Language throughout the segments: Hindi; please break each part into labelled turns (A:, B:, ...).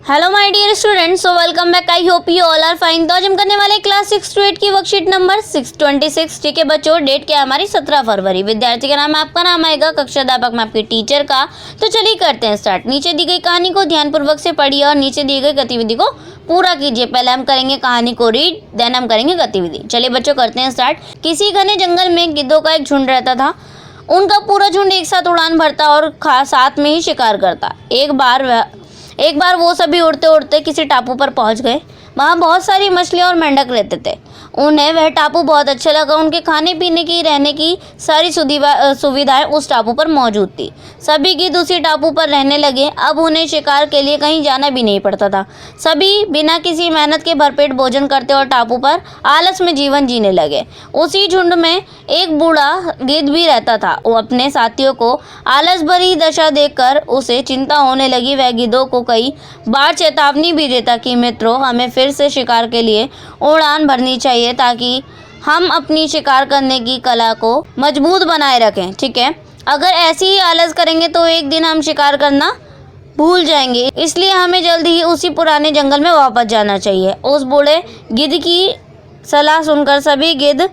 A: Hello my dear students, so welcome back. I hope you all are fine. तो आज हम करने वाले क्लास 6 to 8 की वर्कशीट नंबर 626। ठीक है बच्चों, डेट क्या है हमारी 17 फरवरी। विद्यार्थी का नाम है, आपका नाम आएगा, कक्षा अध्यापक में आपके टीचर का। तो चलिए करते हैं स्टार्ट। नीचे दी गई कहानी को ध्यानपूर्वक से पढ़िए और नीचे दी गई गतिविधि को पूरा कीजिए। पहले हम करेंगे कहानी को रीड, देन हम करेंगे गतिविधि। चलिए बच्चों करते हैं स्टार्ट। किसी घने जंगल में गिद्धों का एक झुंड रहता था। उनका पूरा झुंड एक साथ उड़ान भरता और साथ में ही शिकार करता। एक बार वो सभी उड़ते उड़ते किसी टापू पर पहुंच गए। वहाँ बहुत सारी मछलियाँ और मेंढक रहते थे। उन्हें वह टापू बहुत अच्छा लगा। उनके खाने पीने की, रहने की सारी सुविधाएं उस टापू पर मौजूद थी। सभी गिद्ध उसी टापू पर रहने लगे। अब उन्हें शिकार के लिए कहीं जाना भी नहीं पड़ता था। सभी बिना किसी मेहनत के भरपेट भोजन करते और टापू पर आलस में जीवन जीने लगे। उसी झुंड में एक बूढ़ा गिद्ध भी रहता था। वो अपने साथियों को आलस भरी दशा देखकर उसे चिंता होने लगी। वह गिद्धों को कई बार चेतावनी भी देता कि मित्रों, हमें फिर से शिकार के लिए उड़ान भरनी चाहिए ताकि हम अपनी शिकार करने की कला को मजबूत बनाए रखें। ठीक है, अगर ऐसे ही आलस करेंगे तो एक दिन हम शिकार करना भूल जाएंगे। इसलिए हमें जल्दी ही उसी पुराने जंगल में वापस जाना चाहिए। उस बूढ़े गिद्ध की सलाह सुनकर सभी गिद्ध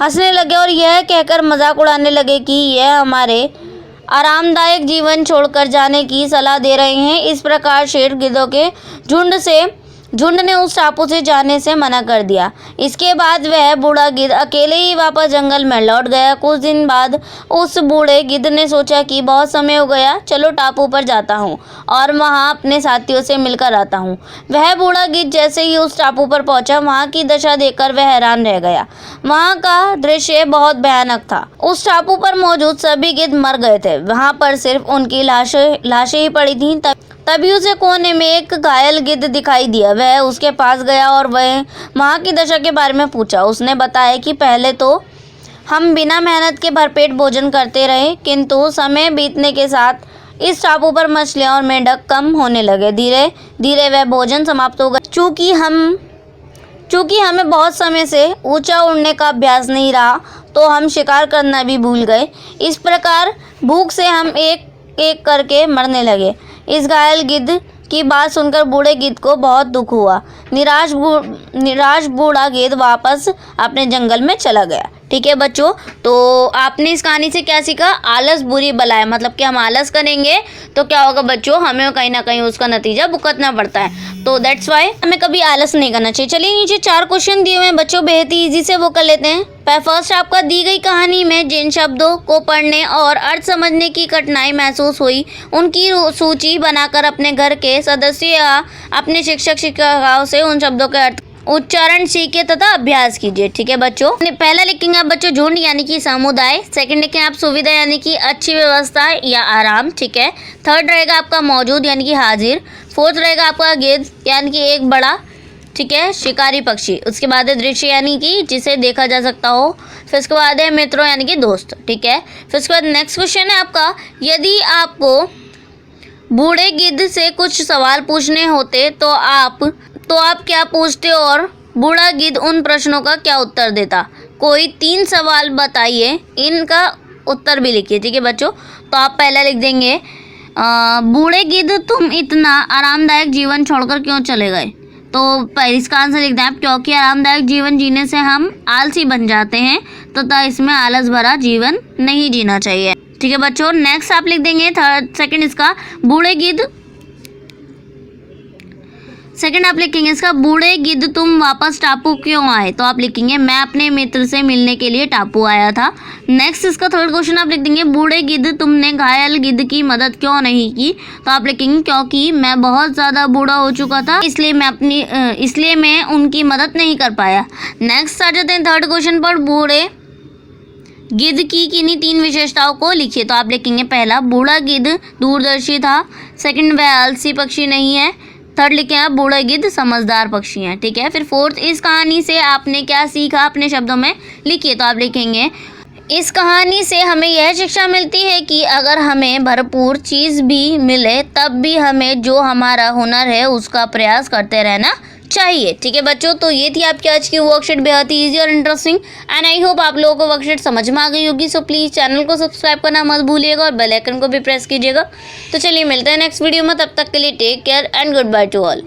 A: हंसने लगे और यह कहकर मजाक उड़ाने लगे कि यह हमारे आरामदायक जीवन छोड़कर जाने की सलाह दे रहे हैं। इस प्रकार शेर गिद्धों के झुंड ने उस टापू से जाने से मना कर दिया। इसके बाद वह बूढ़ा गिद्ध अकेले ही वापस जंगल में लौट गया। कुछ दिन बाद उस बूढ़े गिद्ध ने सोचा कि बहुत समय हो गया, चलो टापू पर जाता हूँ और वहाँ अपने साथियों से मिलकर आता हूँ। वह बूढ़ा गिद्ध जैसे ही उस टापू पर पहुँचा, वहाँ की दशा देखकर वह हैरान रह गया। वहाँ का दृश्य बहुत भयानक था। उस टापू पर मौजूद सभी गिद्ध मर गए थे। वहाँ पर सिर्फ उनकी लाशें ही पड़ी थीं। तभी उसे कोने में एक घायल गिद्ध दिखाई दिया। वह उसके पास गया और वह वहाँ की दशा के बारे में पूछा। उसने बताया कि पहले तो हम बिना मेहनत के भरपेट भोजन करते रहे, किंतु समय बीतने के साथ इस टापू पर मछलियाँ और मेंढक कम होने लगे। धीरे धीरे वह भोजन समाप्त हो गया। चूँकि हमें बहुत समय से ऊंचा उड़ने का अभ्यास नहीं रहा, तो हम शिकार करना भी भूल गए। इस प्रकार भूख से हम एक एक करके मरने लगे। इस घायल गिद्ध की बात सुनकर बूढ़े गिद्ध को बहुत दुख हुआ। निराश बूढ़ा गिद्ध वापस अपने जंगल में चला गया। ठीक है बच्चों, तो आपने इस कहानी से क्या सीखा? आलस बुरी बला है। मतलब कि हम आलस करेंगे तो क्या होगा बच्चों, हमें कहीं ना कहीं उसका नतीजा भुगतना पड़ता है। तो दैट्स वाई हमें कभी आलस नहीं करना चाहिए। चलिए नीचे 4 क्वेश्चन दिए हुए हैं बच्चों, बेहद ही ईजी से वो कर लेते हैं। फर्स्ट आपका दी गई कहानी में जिन शब्दों को पढ़ने और अर्थ समझने की कठिनाई महसूस हुई, उनकी सूची बनाकर अपने घर के सदस्य या अपने शिक्षक शिक्षिकाओं से उन शब्दों के अर्थ उच्चारण सीखे तथा अभ्यास कीजिए। ठीक है बच्चों, पहला लिखेंगे आप बच्चों झुंड यानी कि समुदाय। सेकंड लिखेंगे आप सुविधा यानी कि अच्छी व्यवस्था या आराम। ठीक है, थर्ड रहेगा आपका मौजूद यानी कि हाजिर। फोर्थ रहेगा आपका गिद्ध यानी कि एक बड़ा, ठीक है, शिकारी पक्षी। उसके बाद है दृश्य यानी कि जिसे देखा जा सकता हो। फिर उसके बाद है मित्रों यानी कि दोस्त। ठीक है, फिर उसके बाद नेक्स्ट क्वेश्चन है आपका, यदि आपको बूढ़े गिद्ध से कुछ सवाल पूछने होते तो आप क्या पूछते और बूढ़ा गिद्ध उन प्रश्नों का क्या उत्तर देता? कोई 3 सवाल बताइए, इनका उत्तर भी लिखिए। ठीक है बच्चों, तो आप पहला लिख देंगे बूढ़े गिद्ध तुम इतना आरामदायक जीवन छोड़कर क्यों चले गए? तो इसका आंसर लिख दें आप, क्योंकि आरामदायक जीवन जीने से हम आलसी बन जाते हैं तथा इसमें आलस भरा जीवन नहीं जीना चाहिए। ठीक है बच्चों, नेक्स्ट आप लिख देंगे सेकंड इसका बूढ़े गिद्ध। सेकंड आप लिखेंगे इसका बूढ़े गिद्ध तुम वापस टापू क्यों आए? तो आप लिखेंगे मैं अपने मित्र से मिलने के लिए टापू आया था। नेक्स्ट इसका थर्ड क्वेश्चन आप लिख देंगे बूढ़े गिद्ध तुमने घायल गिद्ध की मदद क्यों नहीं की? तो आप लिखेंगे क्योंकि मैं बहुत ज़्यादा बूढ़ा हो चुका था, इसलिए मैं उनकी मदद नहीं कर पाया। नेक्स्ट आ जाते हैं थर्ड क्वेश्चन पर, बूढ़े गिद्ध की किन्हीं 3 विशेषताओं को लिखिए। तो आप लिखेंगे पहला, बूढ़ा गिद्ध दूरदर्शी था। सेकंड, वह आलसी पक्षी नहीं है। थर्ड लिखे आप, बूढ़ा गिद्ध समझदार पक्षी हैं। ठीक है, फिर फोर्थ, इस कहानी से आपने क्या सीखा? अपने शब्दों में लिखिए। तो आप लिखेंगे इस कहानी से हमें यह शिक्षा मिलती है कि अगर हमें भरपूर चीज़ भी मिले तब भी हमें जो हमारा हुनर है उसका प्रयास करते रहना चाहिए। ठीक है बच्चों, तो ये थी आपकी आज की वर्कशीट, बेहद ही ईजी और इंटरेस्टिंग, एंड आई होप आप लोगों को वर्कशीट समझ में आ गई होगी। सो प्लीज़ चैनल को सब्सक्राइब करना मत भूलिएगा और बेल आइकन को भी प्रेस कीजिएगा। तो चलिए मिलते हैं नेक्स्ट वीडियो में, तब तक के लिए take care and goodbye to all.